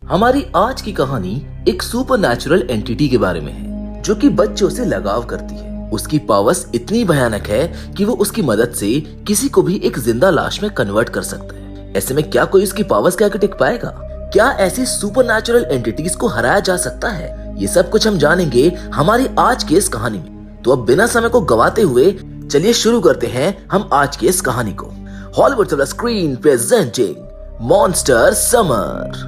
हमारी आज की कहानी एक सुपरनैचुरल एंटिटी के बारे में है जो कि बच्चों से लगाव करती है। उसकी पावर्स इतनी भयानक है कि वो उसकी मदद से किसी को भी एक जिंदा लाश में कन्वर्ट कर सकता है। ऐसे में क्या कोई उसकी पावर्स के आगे टिक पाएगा? क्या ऐसी सुपरनैचुरल एंटिटीज को हराया जा सकता है? ये सब कुछ हम जानेंगे हमारी आज की इस कहानी में। तो अब बिना समय को गवाते हुए चलिए शुरू करते हैं हम आज की इस कहानी को। Hollywood screen presenting monster summer.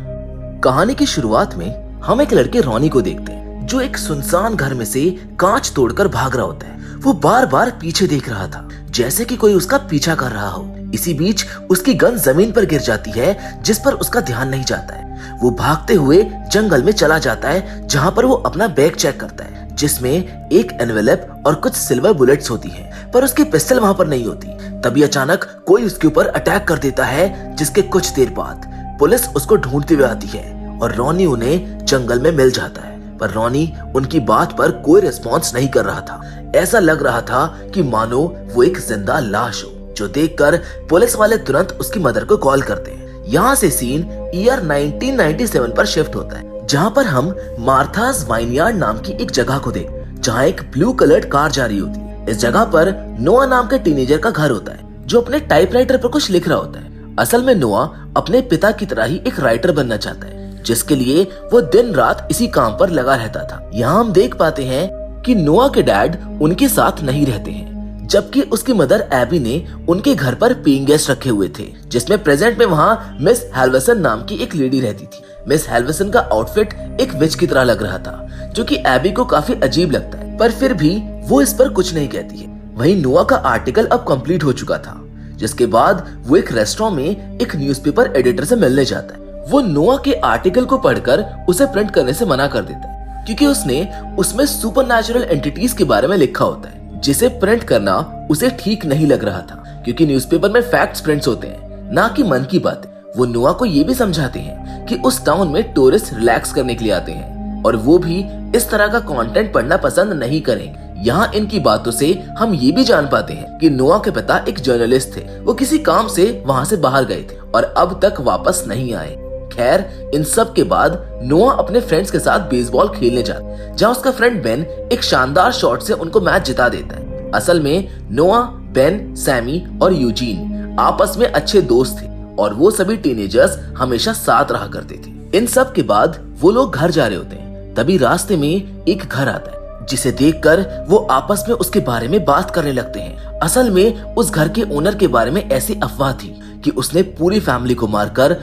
कहानी की शुरुआत में हम एक लड़के रॉनी को देखते हैं जो एक सुनसान घर में से कांच तोड़कर भाग रहा होता है। वो बार बार पीछे देख रहा था जैसे कि कोई उसका पीछा कर रहा हो। इसी बीच उसकी गन जमीन पर गिर जाती है जिस पर उसका ध्यान नहीं जाता है। वो भागते हुए जंगल में चला जाता है जहाँ पर वो अपना बैग चेक करता है जिसमें एक एनवेलप और कुछ सिल्वर बुलेट्स होती हैं, पर उसकी पिस्टल वहाँ पर नहीं होती। तभी अचानक कोई उसके ऊपर अटैक कर देता है जिसके कुछ देर बाद पुलिस उसको ढूंढती हुई आती है और रॉनी उन्हें जंगल में मिल जाता है। पर रॉनी उनकी बात पर कोई रिस्पॉन्स नहीं कर रहा था। ऐसा लग रहा था कि मानो वो एक जिंदा लाश हो, जो देखकर पुलिस वाले तुरंत उसकी मदर को कॉल करते हैं। यहाँ से सीन ईयर 1997 पर शिफ्ट होता है जहाँ पर हम मार्थास वाइनयार्ड नाम की एक जगह को देखते हैं जहाँ एक ब्लू कलर्ड कार जा रही होती है। इस जगह पर नोआ नाम के टीनेजर का घर होता है जो अपने टाइपराइटर पर कुछ लिख रहा होता है। असल में नोआ अपने पिता की तरह ही एक राइटर बनना चाहता है जिसके लिए वो दिन रात इसी काम पर लगा रहता था। यहाँ हम देख पाते हैं कि नोआ के डैड उनके साथ नहीं रहते हैं, जबकि उसकी मदर एबी ने उनके घर पर पेइंग गेस्ट रखे हुए थे, जिसमें प्रेजेंट में वहाँ मिस हेल्वेसन नाम की एक लेडी रहती थी। मिस हेल्वेसन का आउटफिट एक विच की तरह लग रहा था जो कि एबी को काफी अजीब लगता है, पर फिर भी वो इस पर कुछ नहीं कहती है। वहीं नोआ का आर्टिकल अब कंप्लीट हो चुका था, जिसके बाद वो एक रेस्टोरेंट में एक न्यूज़पेपर एडिटर से मिलने जाता है। वो नोआ के आर्टिकल को पढ़कर उसे प्रिंट करने से मना कर देता है क्योंकि उसने उसमें सुपरनैचुरल एंटिटीज के बारे में लिखा होता है, जिसे प्रिंट करना उसे ठीक नहीं लग रहा था क्योंकि न्यूज़पेपर में फैक्ट्स प्रिंट्स होते हैं, ना कि मन की बातें। वो नोआ को ये भी समझाते हैं कि उस टाउन में टूरिस्ट रिलैक्स करने के लिए आते हैं और वो भी इस तरह का कंटेंट पढ़ना पसंद नहीं करेंगे। यहाँ इनकी बातों से हम ये भी जान पाते हैं कि नोआ के पिता एक जर्नलिस्ट थे। वो किसी काम से वहाँ से बाहर गए थे और अब तक वापस नहीं आए। खैर, इन सब के बाद नोआ अपने फ्रेंड्स के साथ बेसबॉल खेलने जाता है जहाँ उसका फ्रेंड बेन एक शानदार शॉट से उनको मैच जिता देता है। असल में नोआ, बेन, सैमी और यूजीन आपस में अच्छे दोस्त थे और वो सभी टीनेजर्स हमेशा साथ रहा करते थे। इन सब के बाद वो लोग घर जा रहे होते हैं। तभी रास्ते में एक घर आता है जिसे देखकर वो आपस में उसके बारे में बात करने लगते हैं। असल में उस घर के ओनर के बारे में ऐसी अफवाह थी कि उसने पूरी फैमिली को मारकर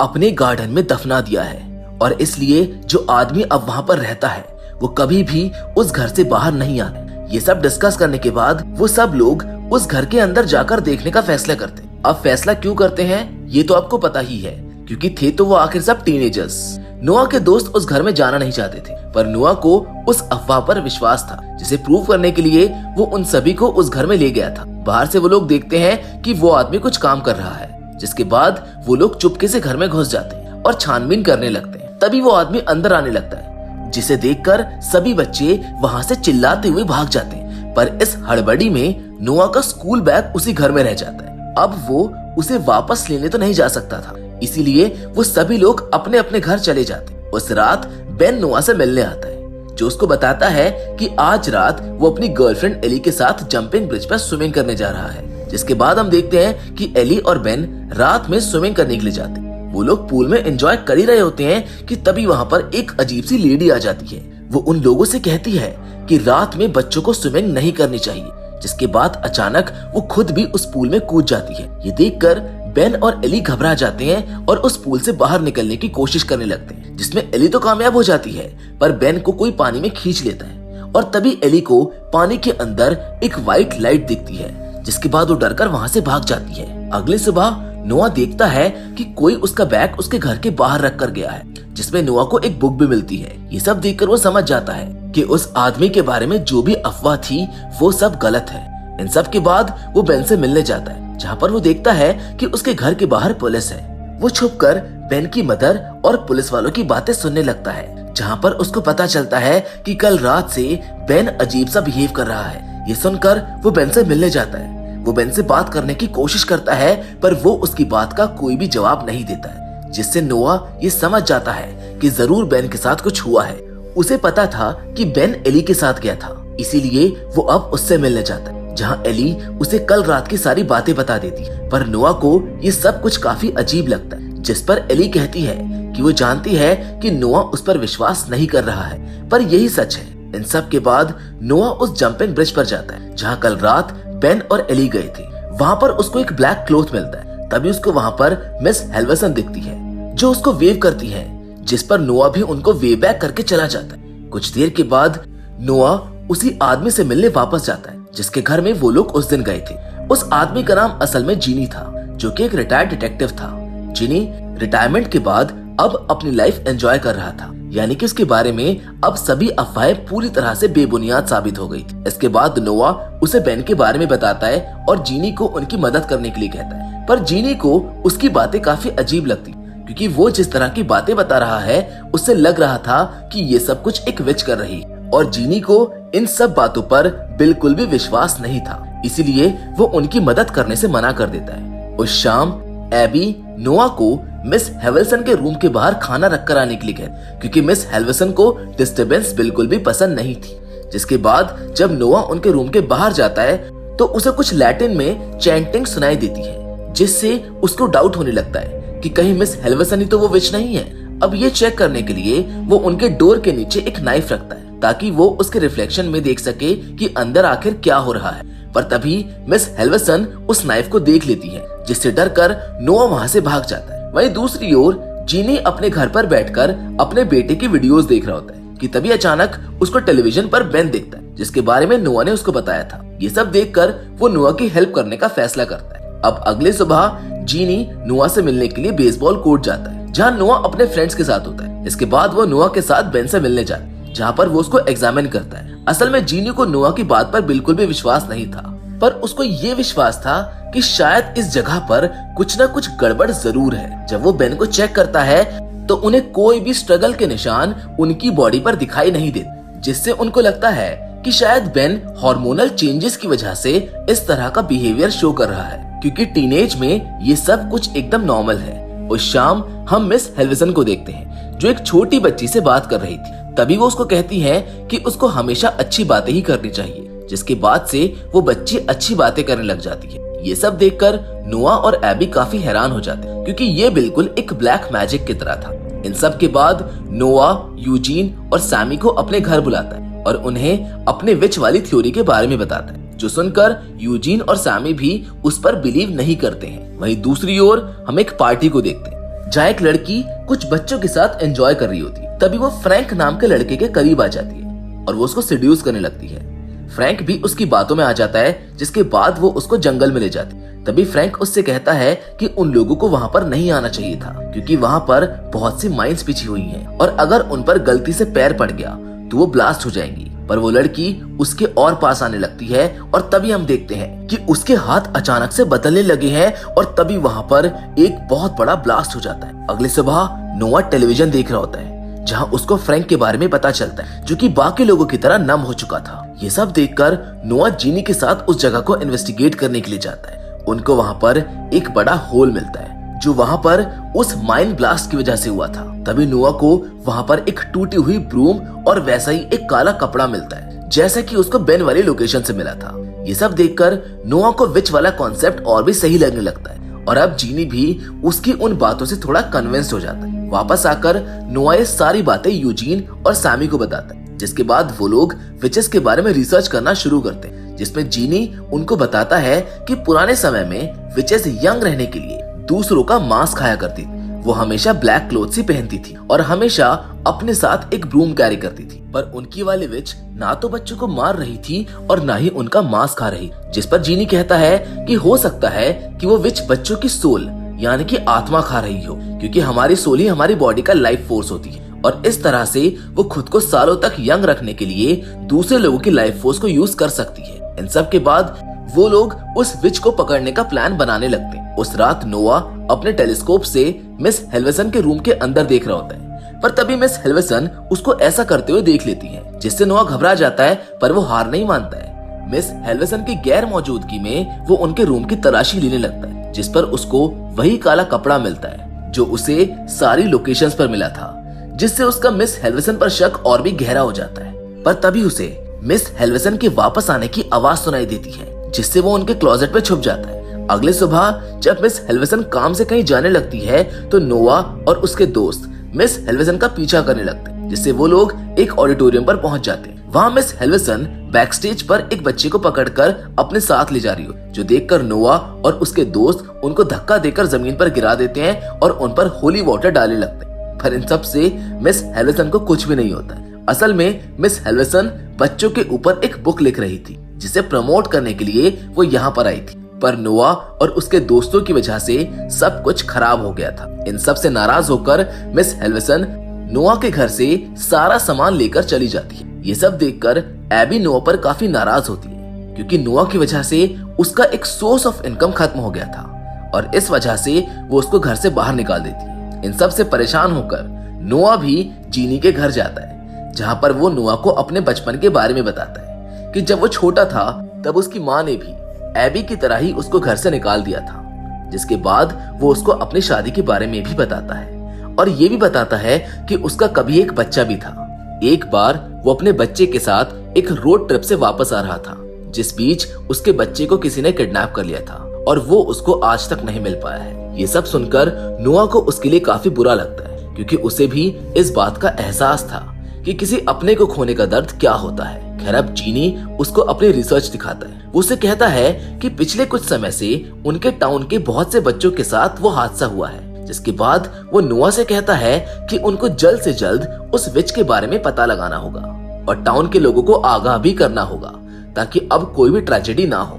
अपने गार्डन में दफना दिया है और इसलिए जो आदमी अब वहाँ पर रहता है वो कभी भी उस घर से बाहर नहीं आता। ये सब डिस्कस करने के बाद वो सब लोग उस घर के अंदर जाकर देखने का फैसला करते हैं। अब फैसला क्यों करते हैं ये तो आपको पता ही है, क्योंकि थे तो वो आखिर सब टीनेजर्स। नोआ के दोस्त उस घर में जाना नहीं चाहते थे, पर नोआ को उस अफवाह पर विश्वास था, जिसे प्रूव करने के लिए वो उन सभी को उस घर में ले गया था। बाहर से वो लोग देखते हैं कि वो आदमी कुछ काम कर रहा है, जिसके बाद वो लोग चुपके से घर में घुस जाते हैं और छानबीन करने लगते हैं। तभी वो आदमी अंदर आने लगता है, जिसे देखकर सभी बच्चे वहाँ से चिल्लाते हुए भाग जाते हैं। पर इस हड़बड़ी में नोआ का स्कूल बैग उसी घर में रह जाता है। अब वो उसे वापस लेने तो नहीं जा सकता था, इसीलिए वो सभी लोग अपने अपने घर चले जाते। उस रात बेन नोआ से मिलने आता है, जो उसको बताता है कि आज रात वो अपनी गर्लफ्रेंड एली के साथ जंपिंग ब्रिज पर स्विमिंग करने जा रहा है। जिसके बाद हम देखते हैं कि एली और बेन रात में स्विमिंग करने के लिए जाते हैं। वो लोग पूल में एंजॉय कर ही रहे होते हैं कि तभी वहाँ पर एक अजीब सी लेडी आ जाती है। वो उन लोगों से कहती है कि रात में बच्चों को स्विमिंग नहीं करनी चाहिए, जिसके बाद अचानक वो खुद भी उस पूल में कूद जाती है। ये देखकर बेन और एली घबरा जाते हैं और उस पूल से बाहर निकलने की कोशिश करने लगते हैं, जिसमें एली तो कामयाब हो जाती है, पर बेन को कोई पानी में खींच लेता है और तभी एली को पानी के अंदर एक व्हाइट लाइट दिखती है, जिसके बाद वो डरकर वहाँ से भाग जाती है। अगली सुबह नोआ देखता है कि कोई उसका बैग उसके घर के बाहर रख कर गया है, जिसमें नोआ को एक बुक भी मिलती है। ये सब देखकर वो समझ जाता है कि उस आदमी के बारे में जो भी अफवाह थी वो सब गलत है। इन सब के बाद वो बेन से मिलने जाता है, जहाँ पर वो देखता है कि उसके घर के बाहर पुलिस है। वो छुपकर बेन की मदर और पुलिस वालों की बातें सुनने लगता है, जहाँ पर उसको पता चलता है कि कल रात से बेन अजीब सा बिहेव कर रहा है। ये सुनकर वो बेन से मिलने जाता है। वो बेन से बात करने की कोशिश करता है, पर वो उसकी बात का कोई भी जवाब नहीं देता है, जिससे नोआ ये समझ जाता है कि जरूर बेन के साथ कुछ हुआ है। उसे पता था कि बेन एली के साथ गया था, इसीलिए वो अब उससे मिलने जाता है, जहां एली उसे कल रात की सारी बातें बता देती है। पर नोआ को ये सब कुछ काफी अजीब लगता है, जिस पर एली कहती है कि वो जानती है कि नोआ उस पर विश्वास नहीं कर रहा है, पर यही सच है। इन सब के बाद नोआ उस जंपिंग ब्रिज पर जाता है जहाँ कल रात बेन और एली गए थे। वहाँ पर उसको एक ब्लैक क्लॉथ मिलता है। तभी उसको वहाँ पर मिस हेल्वर्सन दिखती है, जो उसको वेव करती है, जिस पर नोआ भी उनको वेव बैक करके चला जाता है। कुछ देर के बाद नोआ उसी आदमी से मिलने वापस जाता है जिसके घर में वो लोग उस दिन गए थे। उस आदमी का नाम असल में जीनी था, जो कि एक रिटायर्ड डिटेक्टिव था। जीनी रिटायरमेंट के बाद अब अपनी लाइफ एंजॉय कर रहा था, यानी कि उसके बारे में अब सभी अफवाहें पूरी तरह से बेबुनियाद साबित हो गई थी। इसके बाद नोआ उसे बेन के बारे में बताता है और जीनी को उनकी मदद करने के लिए कहता है। पर जीनी को उसकी बातें काफी अजीब लगती, क्योंकि वो जिस तरह की बातें बता रहा है उससे लग रहा था कि ये सब कुछ एक विच कर रही है, और जीनी को इन सब बातों पर बिल्कुल भी विश्वास नहीं था। इसीलिए वो उनकी मदद करने से मना कर देता है। उस शाम एबी नोआ को मिस हेल्वर्सन के रूम के बाहर खाना रखकर आने के लिए कहती, क्योंकि मिस हेल्वर्सन को डिस्टर्बेंस बिल्कुल भी पसंद नहीं थी। जिसके बाद जब नोआ उनके रूम के बाहर जाता है तो उसे कुछ लैटिन में चैंटिंग सुनाई देती है, जिससे उसको डाउट होने लगता है कि कहीं मिस हेल्वर्सन ही तो वो विच नहीं है। अब ये चेक करने के लिए वो उनके डोर के नीचे एक नाइफ रखता है, ताकि वो उसके रिफ्लेक्शन में देख सके कि अंदर आखिर क्या हो रहा है। पर तभी मिस हेल्वर्सन उस नाइफ को देख लेती है, जिससे डरकर नोआ वहाँ से भाग जाता है। वहीं दूसरी ओर जीनी अपने घर पर बैठकर अपने बेटे की वीडियोस देख रहा होता है कि तभी अचानक उसको टेलीविजन पर बेन दिखता है, जिसके बारे में नोआ ने उसको बताया था। ये सब देखकर वो नोआ की हेल्प करने का फैसला करता है। अब अगले सुबह जीनी नोआ से मिलने के लिए बेसबॉल कोर्ट जाता है, जहाँ नोआ अपने फ्रेंड्स के साथ होता है। इसके बाद वो नोआ के साथ बेन से मिलने जाता है, जहाँ पर वो उसको एग्जामिन करता है। असल में जीनी को नोआ की बात पर बिल्कुल भी विश्वास नहीं था, पर उसको ये विश्वास था कि शायद इस जगह पर कुछ न कुछ गड़बड़ जरूर है। जब वो बेन को चेक करता है तो उन्हें कोई भी स्ट्रगल के निशान उनकी बॉडी पर दिखाई नहीं देते, जिससे उनको लगता है कि शायद बेन हार्मोनल चेंजेस की वजह से इस तरह का बिहेवियर शो कर रहा है, क्योंकि टीनेज में ये सब कुछ एकदम नॉर्मल है। उस शाम हम मिस हेल्वर्सन को देखते हैं, जो एक छोटी बच्ची से बात कर रही थी। तभी वो उसको कहती है कि उसको हमेशा अच्छी बातें ही करनी चाहिए, जिसके बाद से वो बच्ची अच्छी बातें करने लग जाती है। ये सब देखकर नोआ और एबी काफी हैरान हो जाते हैं, क्योंकि ये बिल्कुल एक ब्लैक मैजिक की तरह था। इन सब के बाद नोआ यूजीन और सैमी को अपने घर बुलाता है और उन्हें अपने विच वाली थ्योरी के बारे में बताता है, जो सुनकर यूजीन और सैमी भी उस पर बिलीव नहीं करते हैं। वहीं दूसरी ओर हम एक पार्टी को देखते हैं, जहाँ एक लड़की कुछ बच्चों के साथ एंजॉय कर रही होती है। तभी वो फ्रैंक नाम के लड़के के करीब आ जाती है और वो उसको सेड्यूस करने लगती है। फ्रैंक भी उसकी बातों में आ जाता है, जिसके बाद वो उसको जंगल में ले जाती है। तभी फ्रैंक उससे कहता है कि उन लोगों को वहाँ पर नहीं आना चाहिए था, क्योंकि वहाँ पर बहुत सी माइंस बिछी हुई हैं और अगर उन पर गलती से पैर पड़ गया तो वो ब्लास्ट हो जाएंगी। पर वो लड़की उसके और पास आने लगती है और तभी हम देखते हैं कि उसके हाथ अचानक से बदलने लगे हैं और तभी वहाँ पर एक बहुत बड़ा ब्लास्ट हो जाता है। अगले सुबह नोआ टेलीविजन देख रहा होता है, जहाँ उसको फ्रैंक के बारे में पता चलता है, जो कि बाकी लोगों की तरह नम हो चुका था। ये सब देखकर नोआ जीनी के साथ उस जगह को इन्वेस्टिगेट करने के लिए जाता है। उनको वहाँ पर एक बड़ा होल मिलता है, जो वहाँ पर उस माइन ब्लास्ट की वजह से हुआ था। तभी नोआ को वहाँ पर एक टूटी हुई ब्रूम और वैसा ही एक काला कपड़ा मिलता है, जैसा कि उसको बेन वाली लोकेशन से मिला था। ये सब देखकर नोआ को विच वाला कॉन्सेप्ट और भी सही लगने लगता है और अब जीनी भी उसकी उन बातों से थोड़ा कन्विंस्ड हो जाता है। वापस आकर नोआ ये सारी बातें यूजीन और सैमी को बताता है, जिसके बाद वो लोग विचेस के बारे में रिसर्च करना शुरू करते हैं, जिसमें जीनी उनको बताता है कि पुराने समय में विचेस यंग रहने के लिए दूसरों का मांस खाया करती थी। वो हमेशा ब्लैक क्लोथ्स ही पहनती थी और हमेशा अपने साथ एक ब्रूम कैरी करती थी। पर उनकी वाली विच ना तो बच्चों को मार रही थी और ना ही उनका मांस खा रही, जिस पर जीनी कहता है कि हो सकता है कि वो विच बच्चों की सोल यानी कि आत्मा खा रही हो, क्योंकि हमारी सोल ही हमारी बॉडी का लाइफ फोर्स होती है और इस तरह से वो खुद को सालों तक यंग रखने के लिए दूसरे लोगों की लाइफ फोर्स को यूज कर सकती है। इन सब के बाद वो लोग उस विच को पकड़ने का प्लान बनाने लगते हैं। उस रात नोआ अपने टेलीस्कोप से मिस हेल्वर्सन के रूम के अंदर देख रहा होता है, पर तभी मिस हेल्वर्सन उसको ऐसा करते हुए देख लेती है, जिससे नोआ घबरा जाता है, पर वो हार नहीं मानता है। मिस हेल्वर्सन की गैर मौजूदगी में वो उनके रूम की तलाशी लेने लगता है, जिस पर उसको वही काला कपड़ा मिलता है जो उसे सारी लोकेशंस पर मिला था, जिससे उसका मिस हेल्वेसन पर शक और भी गहरा हो जाता है। पर तभी उसे मिस हेल्वेसन के वापस आने की आवाज सुनाई देती है, जिससे वो उनके क्लोजेट में छुप जाता है। अगले सुबह जब मिस हेल्वेसन काम से कहीं जाने लगती है तो नोआ और उसके दोस्त मिस हेल्वेसन का पीछा करने लगते हैं, जिससे वो लोग एक ऑडिटोरियम पर पहुंच जाते हैं। वहाँ मिस हेल्वेसन बैक स्टेज पर एक बच्चे को पकड़कर अपने साथ ले जा रही हो, जो देखकर नोआ और उसके दोस्त उनको धक्का देकर जमीन पर गिरा देते हैं और उन पर होली वाटर डालने लगते हैं। पर इन सब से मिस हेल्वेसन को कुछ भी नहीं होता है। असल में मिस हेल्वेसन बच्चों के ऊपर एक बुक लिख रही थी, जिसे प्रमोट करने के लिए वो यहाँ पर आई थी। पर नोआ और उसके दोस्तों की वजह से सब कुछ खराब हो गया था। इन सब से नाराज होकर मिस हेल्वेसन नोआ के घर से सारा सामान लेकर चली जाती है। ये सब देखकर एबी नोआ पर काफी नाराज होती है, क्योंकि नोआ की वजह से उसका एक सोर्स ऑफ इनकम खत्म हो गया था और इस वजह से वो उसको घर से बाहर निकाल देती है। इन सब से परेशान होकर नोआ भी जीनी के घर जाता है, जहाँ पर वो नोआ को अपने बचपन के बारे में बताता है कि जब वो छोटा था तब उसकी माँ ने भी एबी की तरह ही उसको घर से निकाल दिया था। जिसके बाद वो उसको अपनी शादी के बारे में भी बताता है और ये भी बताता है कि उसका कभी एक बच्चा भी था। एक बार वो अपने बच्चे के साथ एक रोड ट्रिप से वापस आ रहा था, जिस बीच उसके बच्चे को किसी ने किडनैप कर लिया था और वो उसको आज तक नहीं मिल पाया है। ये सब सुनकर नोआ को उसके लिए काफी बुरा लगता है, क्योंकि उसे भी इस बात का एहसास था कि किसी अपने को खोने का दर्द क्या होता है। खैर अब जीनी उसको अपनी रिसर्च दिखाता है। वो उसे कहता है कि पिछले कुछ समय से उनके टाउन के बहुत से बच्चों के साथ वो हादसा हुआ है, जिसके बाद वो नोआ से कहता है कि उनको जल्द से जल्द उस विच के बारे में पता लगाना होगा और टाउन के लोगों को आगाह भी करना होगा, ताकि अब कोई भी ट्रेजेडी ना हो।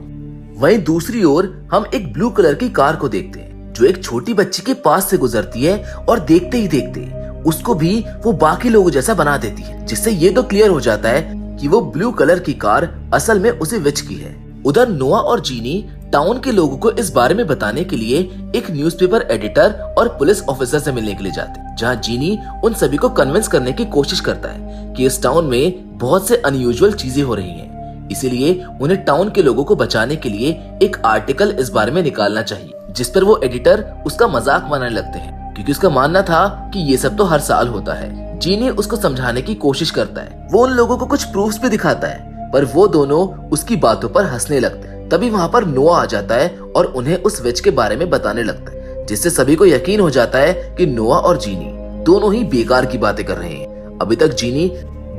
वहीं दूसरी ओर हम एक ब्लू कलर की कार को देखते हैं, जो एक छोटी बच्ची के पास से गुजरती है और देखते ही देखते उसको भी वो बाकी लोगों जैसा बना देती है, जिससे ये तो क्लियर हो जाता है कि वो ब्लू कलर की कार असल में उसी विच की है। उधर नोआ और जीनी टाउन के लोगों को इस बारे में बताने के लिए एक न्यूज़पेपर एडिटर और पुलिस ऑफिसर से मिलने के लिए जाते हैं, जहां जीनी उन सभी को कन्विंस करने की कोशिश करता है कि इस टाउन में बहुत से अनयूजुअल चीजें हो रही हैं, इसीलिए उन्हें टाउन के लोगों को बचाने के लिए एक आर्टिकल इस बारे में निकालना चाहिए। जिस पर वो एडिटर उसका मजाक बनाने लगते हैं, क्योंकि उसका मानना था कि ये सब तो हर साल होता है। जीनी उसको समझाने की कोशिश करता है, वो उन लोगों को कुछ प्रूफ्स भी दिखाता है, पर वो दोनों उसकी बातों पर हंसने लगते हैं। तभी वहाँ पर नोआ आ जाता है और उन्हें उस विच के बारे में बताने लगता है, जिससे सभी को यकीन हो जाता है कि नोआ और जीनी दोनों ही बेकार की बातें कर रहे हैं। अभी तक जीनी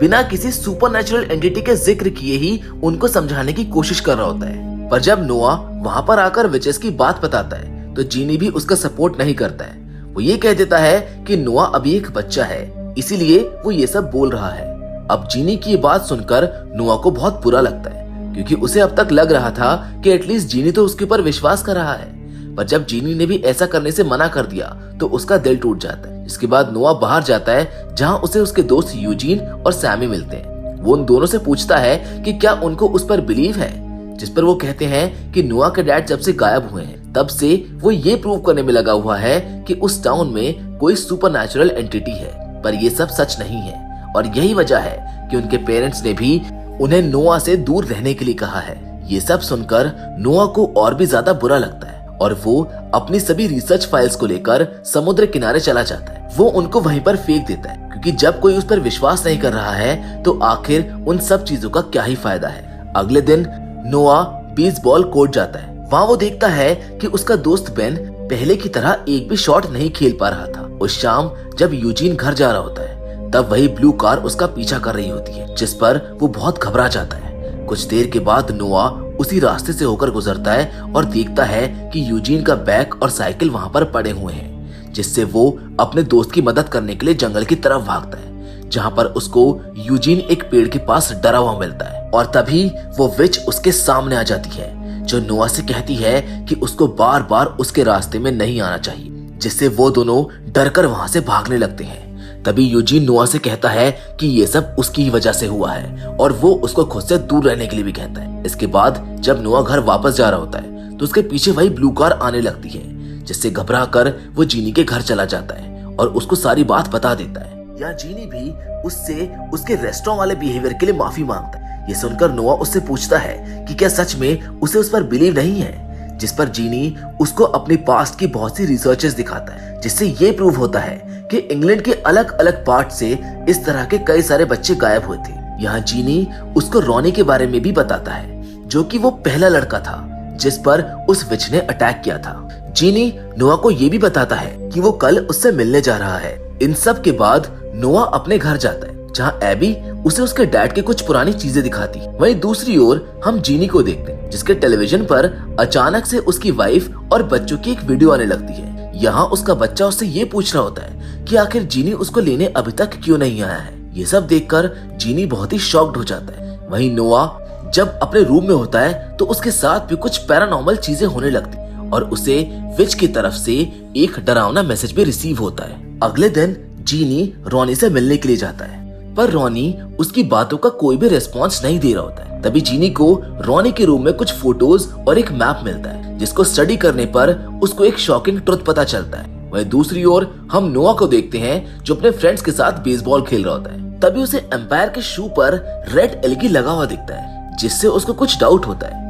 बिना किसी सुपरनैचुरल एंटिटी के जिक्र किए ही उनको समझाने की कोशिश कर रहा होता है, पर जब नोआ वहाँ पर आकर विचेस की बात बताता है तो जीनी भी उसका सपोर्ट नहीं करता है। वो ये कह देता है कि नोआ अभी एक बच्चा है, इसीलिए वो ये सब बोल रहा है। अब जीनी की ये बात सुनकर नोआ को बहुत बुरा लगता है, क्योंकि उसे अब तक लग रहा था कि एटलीस्ट जीनी तो उसके ऊपर विश्वास कर रहा है, पर जब जीनी ने भी ऐसा करने से मना कर दिया तो उसका दिल टूट जाता है। इसके बाद नोआ बाहर जाता है, जहां उसे उसके दोस्त यूजीन और सैमी मिलते हैं। वो उन दोनों से पूछता है कि क्या उनको उस पर बिलीव है, जिस पर वो कहते हैं कि नोआ के डैड जब से गायब हुए हैं तब से वो ये प्रूव करने में लगा हुआ है कि उस टाउन में कोई सुपरनैचुरल एंटिटी है, पर ये सब सच नहीं है और यही वजह है कि उनके पेरेंट्स ने भी उन्हें नोआ से दूर रहने के लिए कहा है। ये सब सुनकर नोआ को और भी ज्यादा बुरा लगता है और वो अपनी सभी रिसर्च फाइल्स को लेकर समुद्र किनारे चला जाता है। वो उनको वहीं पर फेंक देता है, क्योंकि जब कोई उस पर विश्वास नहीं कर रहा है तो आखिर उन सब चीजों का क्या ही फायदा है। अगले दिन नोआ बेसबॉल कोर्ट जाता है। वहाँ वो देखता है कि उसका दोस्त बेन पहले की तरह एक भी शॉट नहीं खेल पा रहा था। उस शाम जब यूजीन घर जा रहा होता है तब वही ब्लू कार उसका पीछा कर रही होती है, जिस पर वो बहुत घबरा जाता है। कुछ देर के बाद नोआ उसी रास्ते से होकर गुजरता है और देखता है कि यूजीन का बैग और साइकिल वहाँ पर पड़े हुए हैं, जिससे वो अपने दोस्त की मदद करने के लिए जंगल की तरफ भागता है, जहाँ पर उसको यूजीन एक पेड़ के पास डरा हुआ मिलता है। और तभी वो विच उसके सामने आ जाती है, जो नोआ से कहती है कि उसको बार बार उसके रास्ते में नहीं आना चाहिए, जिससे वो दोनों डरकर वहां से भागने लगते हैं। तभी यूजीन नोआ से कहता है कि ये सब उसकी ही वजह से हुआ है और वो उसको खुद से दूर रहने के लिए भी कहता है। इसके बाद जब नोआ घर वापस जा रहा होता है तो उसके पीछे वही ब्लू कार आने लगती है, जिससे घबरा कर वो जीनी के घर चला जाता है और उसको सारी बात बता देता है। यहाँ जीनी भी उससे उसके रेस्टोरेंट वाले बिहेवियर के लिए माफी मांगता है। ये सुनकर नोआ उससे पूछता है कि क्या सच में उसे उस पर बिलीव नहीं है, जिस पर जीनी उसको अपनी पास्ट की बहुत सी रिसर्चेस दिखाता है, जिससे ये प्रूव होता है कि इंग्लैंड के अलग अलग पार्ट से इस तरह के कई सारे बच्चे गायब हुए थे। यहाँ जीनी उसको रॉनी के बारे में भी बताता है, जो कि वो पहला लड़का था जिस पर उस विच ने अटैक किया था। जीनी नोआ को ये भी बताता है कि वो कल उससे मिलने जा रहा है। इन सब के बाद नोआ अपने घर जाता है, जहाँ एबी उसे उसके डैड के कुछ पुरानी चीजें दिखाती। वहीं दूसरी ओर हम जीनी को देखते हैं, जिसके टेलीविजन पर अचानक से उसकी वाइफ और बच्चों की एक वीडियो आने लगती है। यहाँ उसका बच्चा उससे ये पूछ रहा होता है कि आखिर जीनी उसको लेने अभी तक क्यों नहीं आया है। ये सब देखकर जीनी बहुत ही शॉक्ड हो जाता है। वहीं नोआ जब अपने रूम में होता है तो उसके साथ भी कुछ पैरानॉर्मल चीजें होने लगती और उसे विच की तरफ से एक डरावना मैसेज भी रिसीव होता है। अगले दिन जीनी रॉनी से मिलने के लिए जाता है, पर रॉनी उसकी बातों का कोई भी रिस्पॉन्स नहीं दे रहा होता है। तभी जीनी को रॉनी के रूम में कुछ फोटोज और एक मैप मिलता है, जिसको स्टडी करने पर उसको एक शॉकिंग ट्रुथ पता चलता है। वहीं दूसरी ओर हम नोआ को देखते हैं, जो अपने फ्रेंड्स के साथ बेसबॉल खेल रहा होता है। तभी उसे एम्पायर के शू पर रेड एलगी लगा हुआ दिखता है, जिससे उसको कुछ डाउट होता है।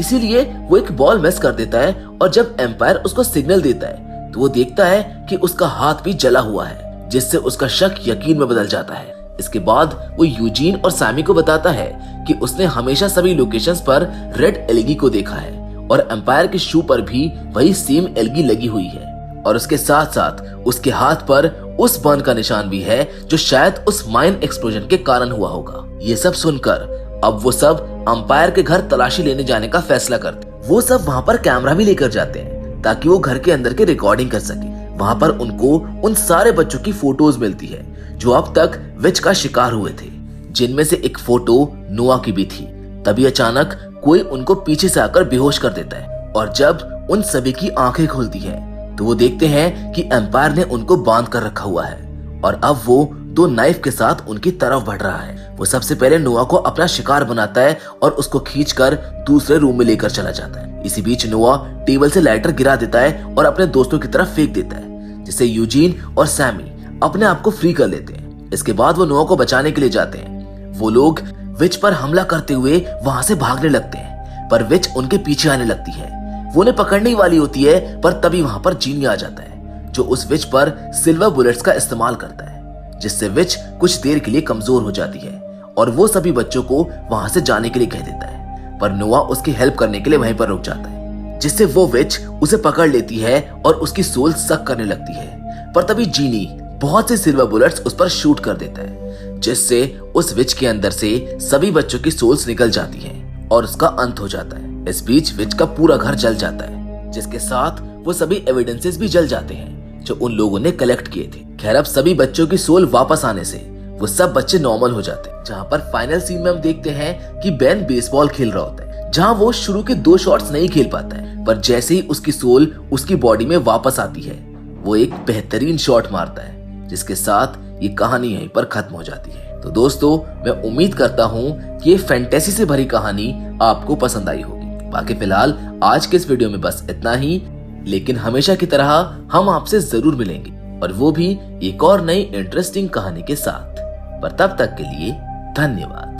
इसीलिए वो एक बॉल मिस कर देता है और जब एम्पायर उसको सिग्नल देता है तो वो देखता है कि उसका हाथ भी जला हुआ है, जिससे उसका शक यकीन में बदल जाता है। इसके बाद वो यूजीन और सैमी को बताता है कि उसने हमेशा सभी लोकेशंस पर रेड एलगी को देखा है और एम्पायर के शू पर भी वही सेम एलगी लगी हुई है, और उसके साथ साथ उसके हाथ पर उस बर्न का निशान भी है जो शायद उस माइन एक्सप्लोजन के कारण हुआ होगा। ये सब सुनकर अब वो सब अंपायर के घर तलाशी लेने जाने का फैसला करते। वो सब वहाँ पर कैमरा भी लेकर जाते हैं ताकि वो घर के अंदर की रिकॉर्डिंग कर सके। वहाँ पर उनको उन सारे बच्चों की फोटोज मिलती है जो अब तक विच का शिकार हुए थे, जिनमें से एक फोटो नोआ की भी थी। तभी अचानक कोई उनको पीछे से आकर बेहोश कर देता है, और जब उन सभी की आंखें खुलती है तो वो देखते हैं कि एम्पायर ने उनको बांध कर रखा हुआ है और अब वो दो नाइफ के साथ उनकी तरफ बढ़ रहा है। वो सबसे पहले नोआ को अपना शिकार बनाता है और उसको खींचकर दूसरे रूम में लेकर चला जाता है। इसी बीच नोआ टेबल से लाइटर गिरा देता है और अपने दोस्तों की तरफ फेंक देता है, जिससे यूजीन और सैमी अपने आप को फ्री कर लेते हैं। इसके बाद वो नोआ को बचाने के लिए जाते हैं। वो लोग विच पर हमला करते हुए वहां से भागने लगते हैं, पर विच उनके पीछे आने लगती है। वो उन्हें पकड़ने वाली होती है, पर तभी वहां पर जीनी आ जाता है, जो उस विच पर सिल्वर बुलेट्स का इस्तेमाल करता है, जिससे विच कुछ देर के लिए कमजोर हो जाती है और वो सभी बच्चों को वहां से जाने के लिए कह देता है। पर नोआ उसकी हेल्प करने के लिए वहीं पर रुक जाता है, जिससे वो विच उसे पकड़ लेती है और उसकी सोल सक करने लगती है। पर तभी जीनी बहुत से सिल्वर बुलेट्स उस पर शूट कर देता है, जिससे उस विच के अंदर से सभी बच्चों की सोल्स निकल जाती हैं और उसका अंत हो जाता है। इस बीच विच का पूरा घर जल जाता है, जिसके साथ वो सभी एविडेंसेस भी जल जाते हैं जो उन लोगों ने कलेक्ट किए थे। खैर, अब सभी बच्चों की सोल वापस आने से वो सब बच्चे नॉर्मल हो जाते हैं। जहाँ पर फाइनल सीन में हम देखते हैं कि बेन बेसबॉल खेल रहा होता है, जहाँ वो शुरू के 2 शॉट्स नहीं खेल पाता है, पर जैसे ही उसकी सोल उसकी बॉडी में वापस आती है वो एक बेहतरीन शॉट मारता है, जिसके साथ ये कहानी यहीं पर खत्म हो जाती है। तो दोस्तों, मैं उम्मीद करता हूँ कि ये फैंटेसी से भरी कहानी आपको पसंद आई होगी। बाकी फिलहाल आज के इस वीडियो में बस इतना ही, लेकिन हमेशा की तरह हम आपसे जरूर मिलेंगे, और वो भी एक और नई इंटरेस्टिंग कहानी के साथ। पर तब तक के लिए धन्यवाद।